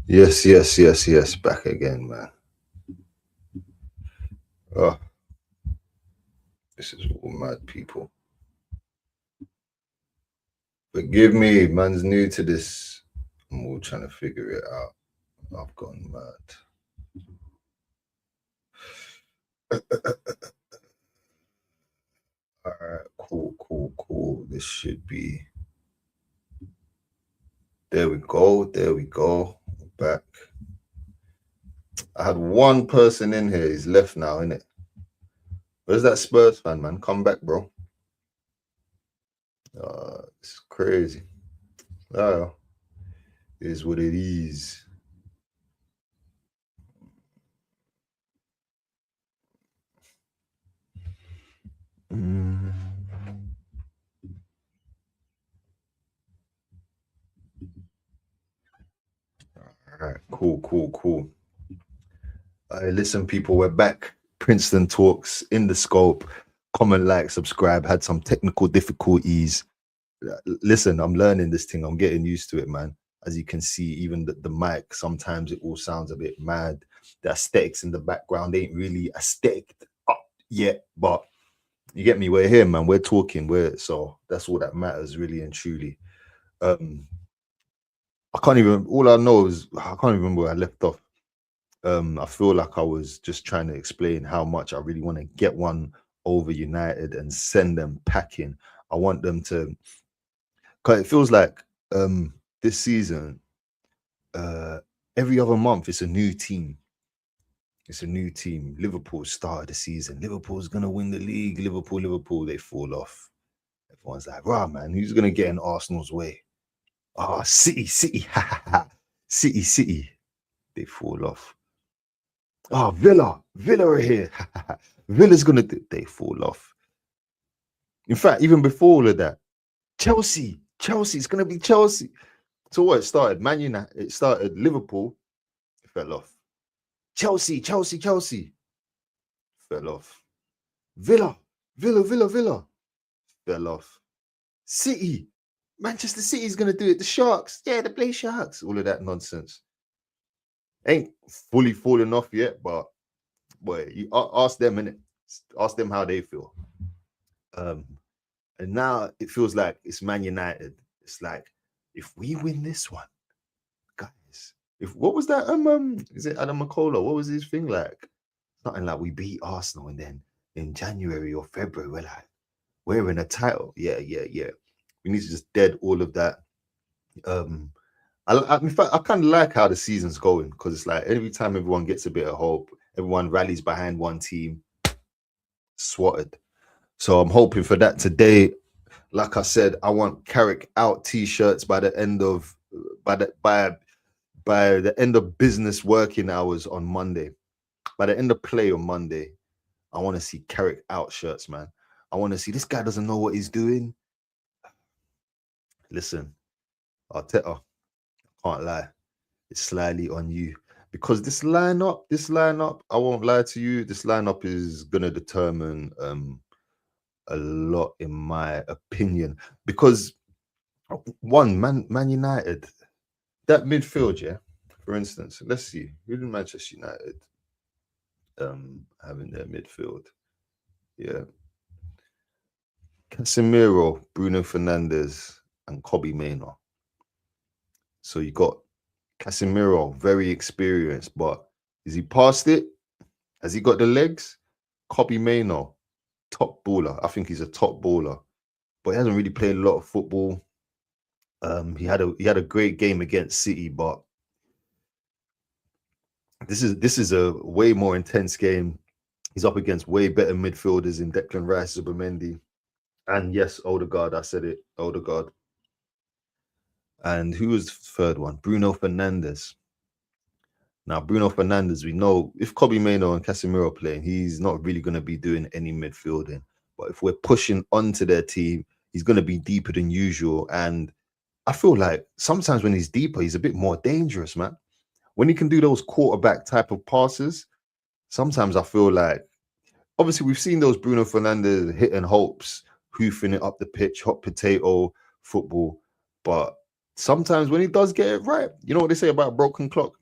Yes. Back again, man. Oh, this is all mad people. Forgive me, man's new to this. I'm all trying to figure it out. I've gone mad. All right, cool. This should be. There we go. Back. I had one person in here. He's left now, innit? Where's that Spurs fan, man? Come back, bro. It's crazy. Oh, it is what it is. Mm. All right, cool. Listen, people, we're back. Princeton Talks in the scope. Comment, like, subscribe. Had some technical difficulties. Listen, I'm learning this thing. I'm getting used to it, man. As you can see, even the mic, sometimes it all sounds a bit mad. The aesthetics in the background ain't really aesthetic up yet, but you get me. We're here, man. We're talking. So that's all that matters, really and truly. Um, I can't even. All I know is I can't even remember where I left off. I feel like I was just trying to explain how much I really want to get one over United and send them packing. I want them to, because it feels like this season, uh, every other month it's a new team. It's a new team. Liverpool started the season. Liverpool's gonna win the league. Liverpool. They fall off. Everyone's like, "Wow, man, who's gonna get in Arsenal's way?" Ah, City, City. They fall off. Oh, Villa are here. Villa's gonna they fall off. In fact, even before all of that, Chelsea. It's gonna be Chelsea. So what? It started Man United. It started Liverpool. It fell off. Chelsea. Fell off. Villa. Fell off. City. Manchester City's gonna do it. The Sharks. Yeah, they play Sharks. All of that nonsense. Ain't fully fallen off yet, but boy, you ask them, innit? Ask them how they feel. Um, and now it feels like it's Man United. It's like if we win this one, guys. If what was that? Is it Adam McCullough? What was his thing like? Something like we beat Arsenal and then in January or February we're in a title. Yeah. We need to just dead all of that. Um, in fact, I kind of like how the season's going because it's like every time everyone gets a bit of hope, everyone rallies behind one team, swatted. So I'm hoping for that today. Like I said, I want Carrick out t-shirts by the end of by the end of business working hours on Monday. By the end of play on Monday, I want to see Carrick out shirts, man. I want to see this guy doesn't know what he's doing. Listen, Arteta, can't lie, it's slightly on you because this lineup, I won't lie to you, this lineup is gonna determine a lot in my opinion because one Man United, that midfield, yeah. For instance, let's see who did Manchester United having their midfield. Yeah, Casemiro, Bruno Fernandes, and Kobe Mainoo. So you got Casemiro, very experienced, but is he past it? Has he got the legs? Kobe Mainoo, top baller. I think he's a top baller, but he hasn't really played a lot of football. He had a great game against City, but this is a way more intense game. He's up against way better midfielders in Declan Rice, Zubimendi, and yes, Odegaard. I said it, Odegaard. And who was the third one? Bruno Fernandes. Now, Bruno Fernandes, we know if Kobe Mainoo and Casemiro are playing, he's not really going to be doing any midfielding. But if we're pushing onto their team, he's going to be deeper than usual. And I feel like sometimes when he's deeper, he's a bit more dangerous, man. When he can do those quarterback type of passes, sometimes I feel like, obviously, we've seen those Bruno Fernandes hitting hopes, hoofing it up the pitch, hot potato football. But sometimes when he does get it right, you know what they say about a broken clock?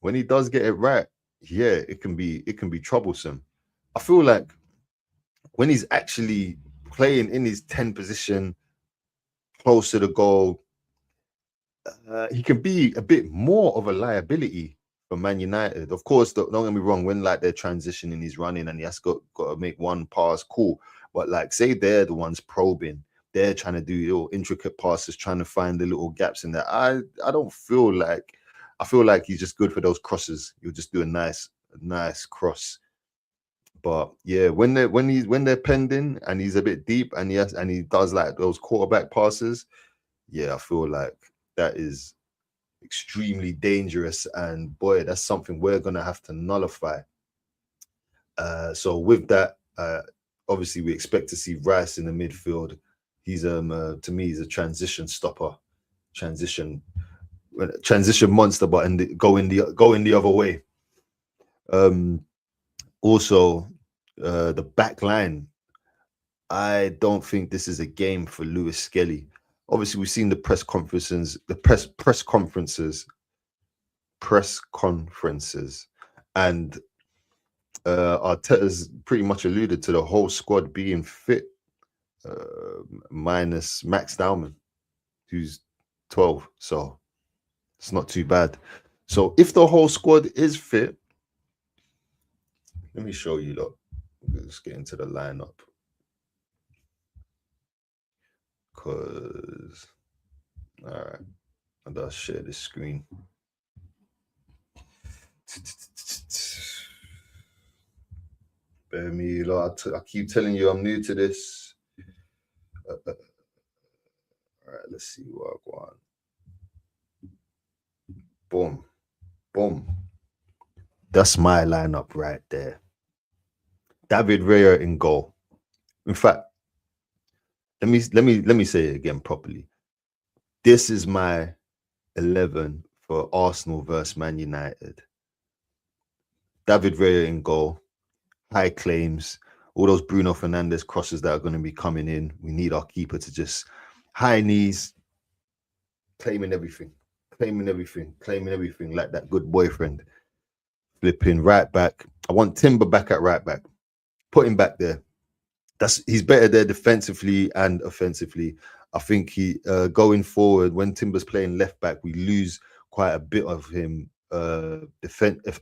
When he does get it right, yeah, it can be troublesome. I feel like when he's actually playing in his 10 position, close to the goal, he can be a bit more of a liability for Man United. Of course, don't get me wrong, when like they're transitioning, he's running and he has got to make one pass, cool. But like, say they're the ones probing, they're trying to do little intricate passes, trying to find the little gaps in there. I don't feel like I feel like he's just good for those crosses. He'll just do a nice cross. But yeah, when they're pending and he's a bit deep and he does like those quarterback passes, yeah, I feel like that is extremely dangerous. And boy, that's something we're gonna have to nullify. So with that, obviously we expect to see Rice in the midfield. He's to me he's a transition stopper, transition transition monster, but going the other way. Also, the back line. I don't think this is a game for Lewis Skelly. Obviously, we've seen the press conferences, and Arteta's pretty much alluded to the whole squad being fit, minus Max Dowman, who's 12, so it's not too bad. So if the whole squad is fit, let me show you. Look, let's get into the lineup because all right, I'll share this screen. Bear me, I keep telling you I'm new to this. All right, let's see what I want. Boom, boom. That's my lineup right there. David Raya in goal. In fact, let me say it again properly. This is my 11 for Arsenal versus Man United. David Raya in goal. High claims. All those Bruno Fernandes crosses that are going to be coming in. We need our keeper to just high knees, claiming everything, like that good boyfriend. Flipping right back. I want Timber back at right back. Put him back there. He's better there defensively and offensively. I think he going forward when Timber's playing left back, we lose quite a bit of him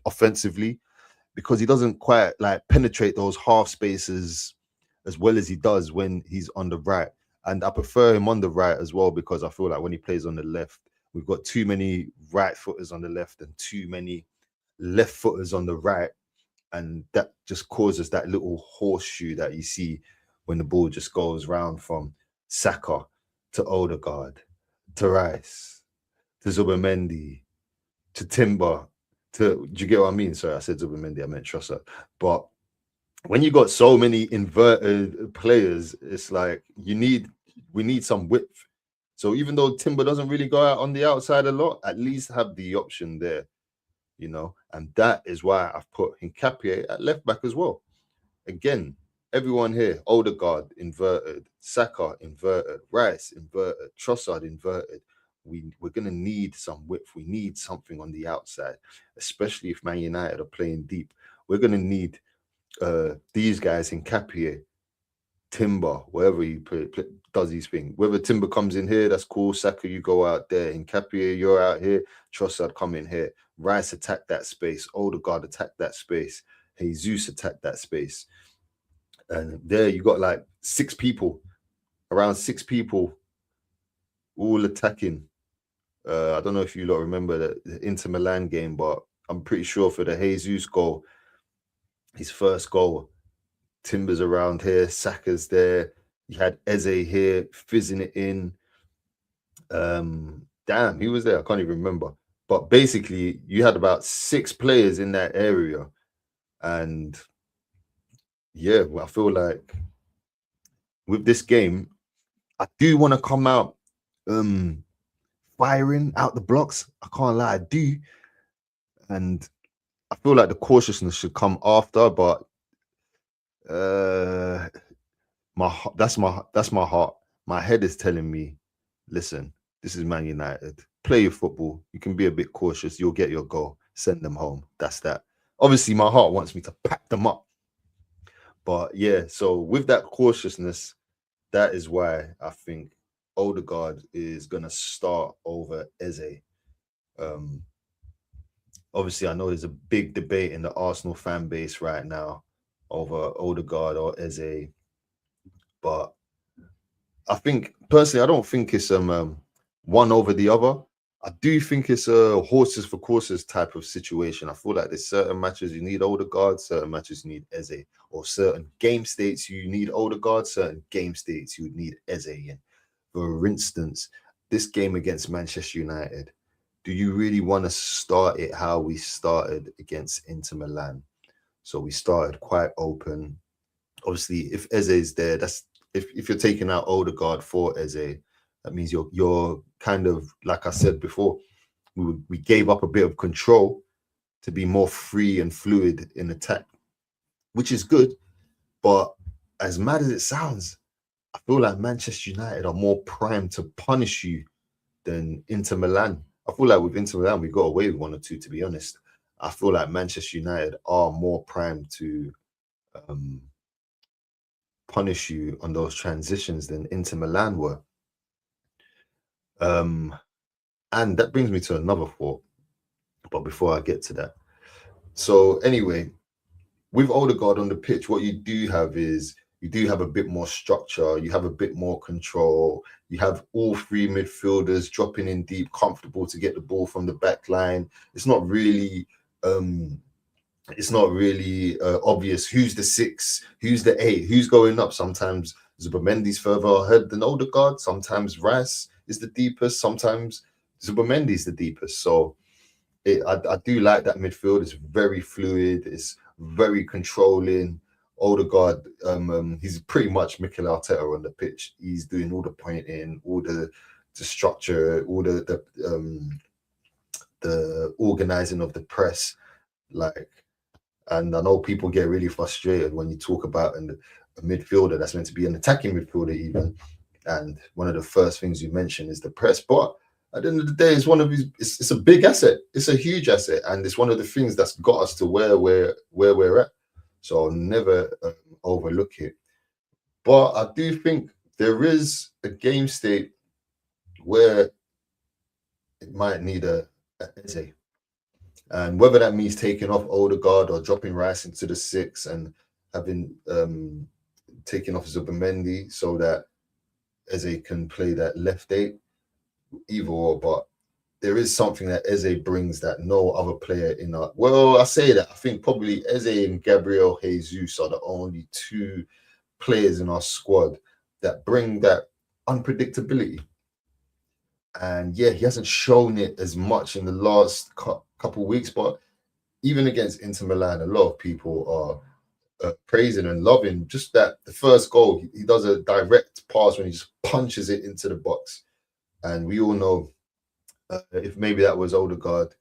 offensively because he doesn't quite like penetrate those half spaces as well as he does when he's on the right. And I prefer him on the right as well because I feel like when he plays on the left, we've got too many right footers on the left and too many left footers on the right. And that just causes that little horseshoe that you see when the ball just goes round from Saka to Odegaard to Rice to Zubimendi to Timber do you get what I mean? Sorry, I said Zubimendi, I meant Trossard. But when you got so many inverted players, it's like we need some width. So even though Timber doesn't really go out on the outside a lot, at least have the option there, you know. And that is why I've put Hincapié at left back as well. Again, everyone here, Odegaard inverted, Saka inverted, Rice inverted, Trossard inverted. We're going to need some width. We need something on the outside, especially if Man United are playing deep. We're going to need these guys in Capier, Timber, wherever he does his thing. Whether Timber comes in here, that's cool. Saka, you go out there. In Capier, you're out here. Trossard come in here. Rice attack that space. Odegaard attack that space. Jesus attack that space. And there you got like around six people, all attacking. I don't know if you lot remember the Inter Milan game, but I'm pretty sure for the Jesus goal, his first goal, Timber's around here, Saka's there. You had Eze here, fizzing it in. Damn, he was there. I can't even remember. But basically, you had about 6 players in that area. And yeah, I feel like with this game, I do want to come out firing out the blocks. I can't lie, I do. And I feel like the cautiousness should come after, but that's my heart. My head is telling me, listen, This is Man United. Play your football. You can be a bit cautious. You'll get your goal. Send them home. That's that. Obviously, my heart wants me to pack them up. But yeah, so with that cautiousness, that is why I think Odegaard is gonna start over Eze. Um, Obviously, I know there's a big debate in the Arsenal fan base right now over Odegaard or Eze, but I think personally, I don't think it's one over the other. I do think it's a horses for courses type of situation. I feel like there's certain matches you need Odegaard, certain matches you need Eze, or certain game states you need Odegaard, certain game states you need Eze in. For instance, this game against Manchester United, do you really want to start it how we started against Inter Milan? So we started quite open. Obviously, if Eze is there, that's if you're taking out Odegaard for Eze, that means you're kind of, like I said before, we gave up a bit of control to be more free and fluid in attack, which is good. But as mad as it sounds, I feel like Manchester United are more primed to punish you than Inter Milan. I feel like with Inter Milan, we got away with one or two, to be honest. I feel like Manchester United are more primed to punish you on those transitions than Inter Milan were. And that brings me to another thought. But before I get to that, so anyway, with Odegaard on the pitch, what you do have is you do have a bit more structure, you have a bit more control, you have all three midfielders dropping in deep, comfortable to get the ball from the back line. It's not really obvious who's the 6, who's the 8, who's going up. Sometimes Zubamendi's further ahead than Odegaard, sometimes Rice is the deepest, sometimes Zubamendi's the deepest. So I do like that midfield. It's very fluid, it's very controlling. Odegaard, he's pretty much Mikel Arteta on the pitch. He's doing all the pointing, all the structure, all the organizing of the press. And I know people get really frustrated when you talk about a midfielder that's meant to be an attacking midfielder even. And one of the first things you mention is the press. But at the end of the day, it's a big asset. It's a huge asset. And it's one of the things that's got us to where we're at. So I'll never overlook it. But I do think there is a game state where it might need a Eze. And whether that means taking off Odegaard or dropping Rice into the 6 and having taking off Zubamendi so that Eze can play that left 8, either or. But there is something that Eze brings that no other player in our... Well, I say that. I think probably Eze and Gabriel Jesus are the only 2 players in our squad that bring that unpredictability. And yeah, he hasn't shown it as much in the last couple of weeks, but even against Inter Milan, a lot of people are praising and loving just that the first goal, he does a direct pass when he just punches it into the box. And we all know if maybe that was Odegaard,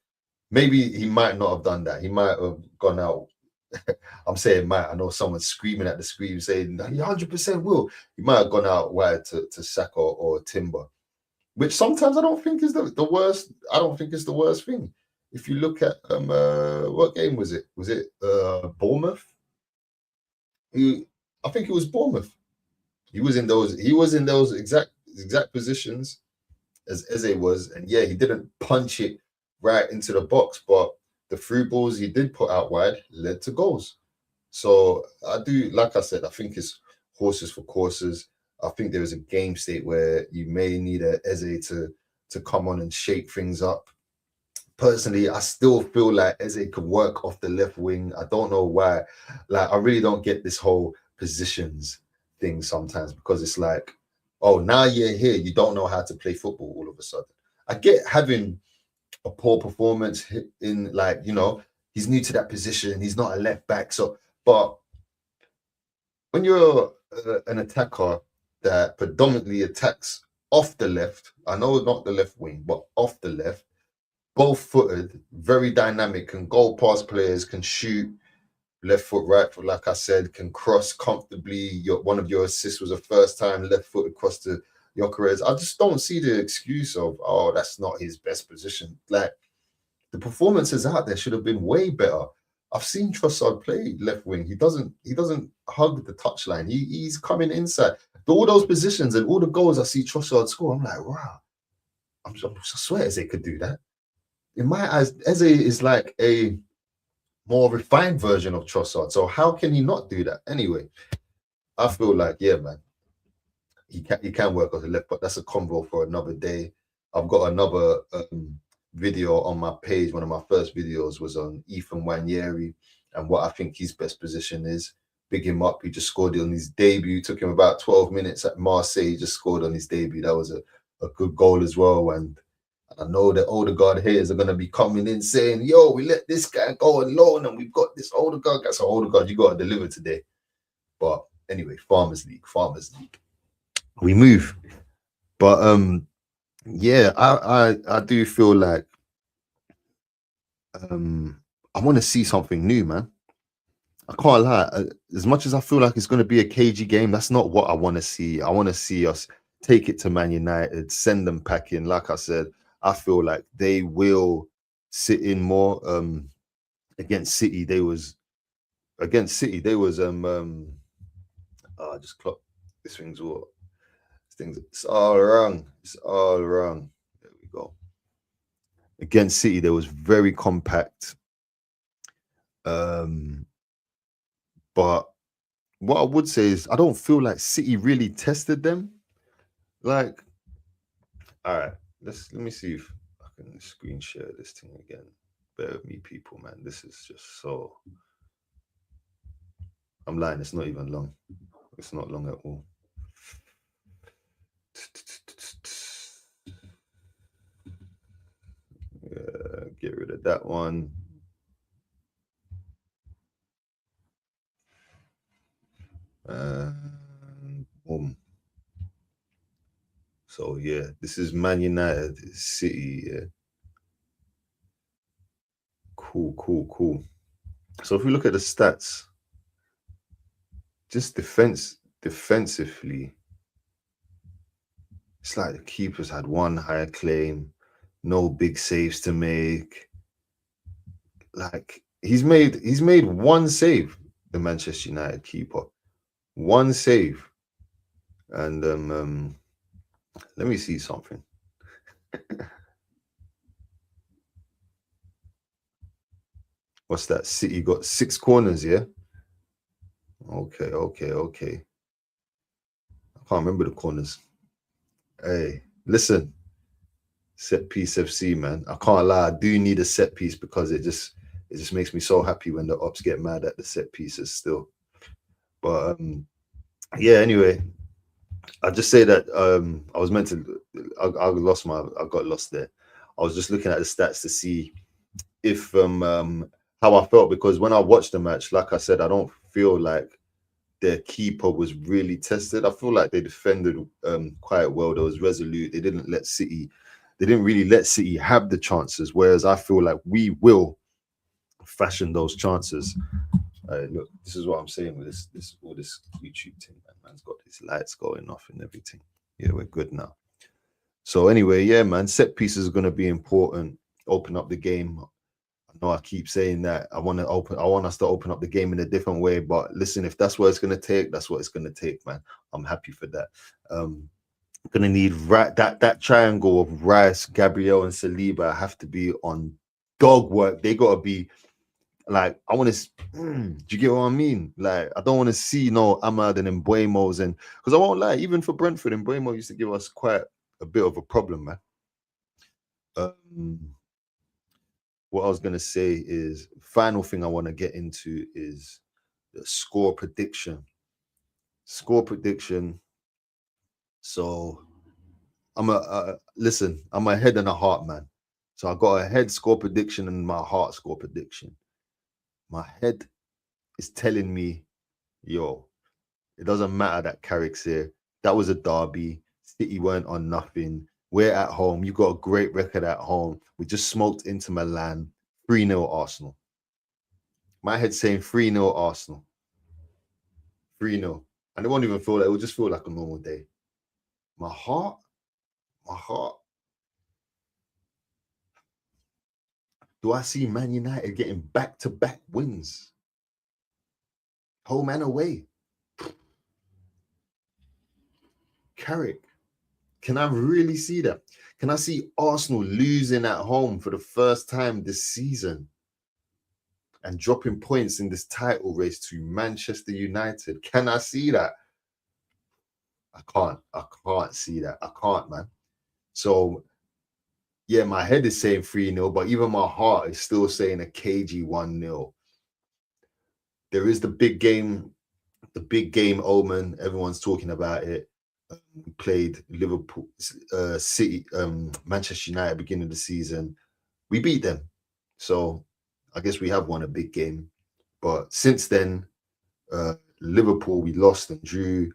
maybe he might not have done that. He might have gone out. I'm saying might. I know someone's screaming at the screen saying he 100% will. He might have gone out wide to Saka or Timber, which sometimes I don't think is the worst. I don't think it's the worst thing. If you look at what game was it? Was it Bournemouth? I think it was Bournemouth. He was in those exact positions as Eze was, and yeah, he didn't punch it right into the box, but the through balls he did put out wide led to goals. So I do, like I said, I think it's horses for courses. I think there is a game state where you may need a Eze to come on and shake things up. Personally, I still feel like Eze could work off the left wing. I don't know why. Like, I really don't get this whole positions thing sometimes, because it's like, oh, now you're here, you don't know how to play football all of a sudden. I get having a poor performance in, like, you know, he's new to that position, he's not a left back. So, but when you're an attacker that predominantly attacks off the left, I know not the left wing, but off the left, both-footed, very dynamic, can go past players, can shoot, left foot, right foot, like I said, can cross comfortably. One of your assists was a first time left footed cross to Gyökeres. I just don't see the excuse of, oh, that's not his best position. Like, the performances out there should have been way better. I've seen Trossard play left wing. He doesn't hug the touchline. He's coming inside. All those positions and all the goals I see Trossard score, I'm like, wow. I swear Eze could do that. In my eyes, Eze is like a more refined version of Trossard. So how can he not do that? Anyway, I feel like, yeah, man, he can work on the left, but that's a convo for another day. I've got another video on my page. One of my first videos was on Ethan Wanyeri and what I think his best position is. Big him up. He just scored on his debut. Took him about 12 minutes at Marseille. He just scored on his debut. That was a good goal as well. And I know the Odegaard haters are going to be coming in saying, yo, we let this guy go alone and we've got this Odegaard. So Odegaard, you got to deliver today. But anyway, Farmers League. We move. But yeah, I do feel like I want to see something new, man. I can't lie. As much as I feel like it's going to be a cagey game, that's not what I want to see. I want to see us take it to Man United, send them packing. Like I said, I feel like they will sit in more. Against City, they was I just clocked this it's all wrong. It's all wrong. There we go. Against City, they was very compact. But what I would say is I don't feel like City really tested them. Like, all right, let me see if I can screen share this thing again. Bear with me, people, man. This is just so. I'm lying. It's not even long. It's not long at all. Yeah, get rid of that one. Boom. So yeah, this is Man United City. Yeah. Cool. So if we look at the stats, just defensively, it's like the keepers had one higher claim, no big saves to make. Like he's made one save, the Manchester United keeper. One save. And let me see something. What's that? City got 6 corners, yeah? Okay. I can't remember the corners. Hey, listen, set piece FC, man. I can't lie. I do need a set piece because it just makes me so happy when the ops get mad at the set pieces still. But yeah, anyway, I just say that I was meant to I got lost there. I was just looking at the stats to see if how I felt, because when I watched the match, like I said, I don't feel like their keeper was really tested. I feel like they defended quite well. They was resolute. They didn't really let City have the chances. Whereas I feel like we will fashion those chances. Look, this is what I'm saying with this YouTube thing. Man's got these lights going off and everything. Yeah, we're good now. So anyway, yeah, man, set pieces are going to be important. Open up the game. I know I keep saying that. I want us to open up the game in a different way. But listen, if that's what it's going to take, that's what it's going to take, man. I'm happy for that. Gonna need that triangle of Rice, Gabriel, and Saliba have to be on dog work. They gotta be like, I want to. Do you get what I mean? Like, I don't want to see no Ahmad and Mbuemos, and because I won't lie, even for Brentford, Mbuemo used to give us quite a bit of a problem, man. What I was gonna say is, final thing I want to get into is the score prediction. So I'm a head and a heart man. So I got a head score prediction and my heart score prediction. My head is telling me, yo, it doesn't matter that Carrick's here. That was a derby. City weren't on nothing. We're at home. You got a great record at home. We just smoked into Milan. 3-0 Arsenal. My head's saying 3-0 Arsenal. 3-0. And it won't even feel like, it will just feel like a normal day. My heart, my heart. Do I see Man United getting back-to-back wins? Home and away. Carrick. Can I really see that? Can I see Arsenal losing at home for the first time this season and dropping points in this title race to Manchester United? Can I see that? I can't. I can't see that. I can't, man. So, yeah, my head is saying 3-0, but even my heart is still saying a cagey 1-0. There is the big game omen. Everyone's talking about it. We played Liverpool, City, Manchester United beginning of the season. We beat them, so I guess we have won a big game. But since then, Liverpool we lost and drew.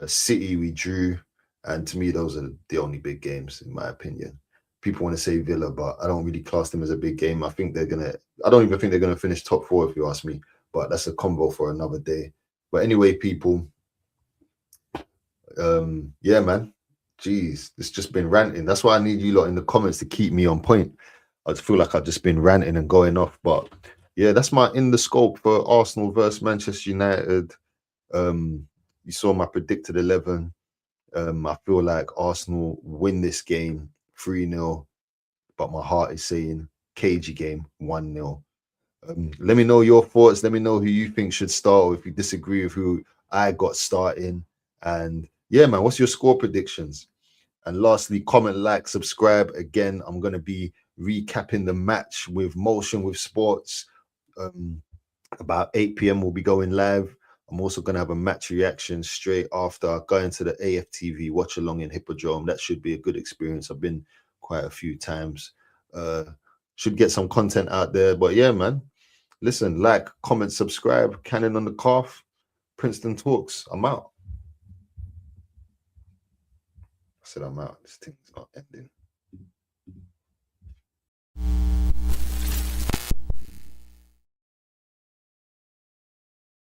City we drew, and to me those are the only big games in my opinion. People want to say Villa, but I don't really class them as a big game. I think they're gonna. I don't even think they're gonna finish top four if you ask me. But that's a combo for another day. But anyway, people, yeah, man. Jeez, it's just been ranting. That's why I need you lot in the comments to keep me on point. I just feel like I've just been ranting and going off. But yeah, that's my in the scope for Arsenal versus Manchester United. You saw my predicted 11. I feel like Arsenal win this game 3-0, but my heart is saying cagey game 1-0. Let me know your thoughts. Let me know who you think should start, or if you disagree with who I got starting. And yeah, man, what's your score predictions? And lastly, comment, like, subscribe. Again, I'm going to be recapping the match with Motion with Sports. About 8 p.m. we'll be going live. I'm also going to have a match reaction straight after going to the AFTV watch along in Hippodrome. That should be a good experience. I've been quite a few times. Should get some content out there. But yeah, man, listen, like, comment, subscribe. Cannon on the Calf. Princeton Talks. I'm out. I said I'm out. This thing's not ending.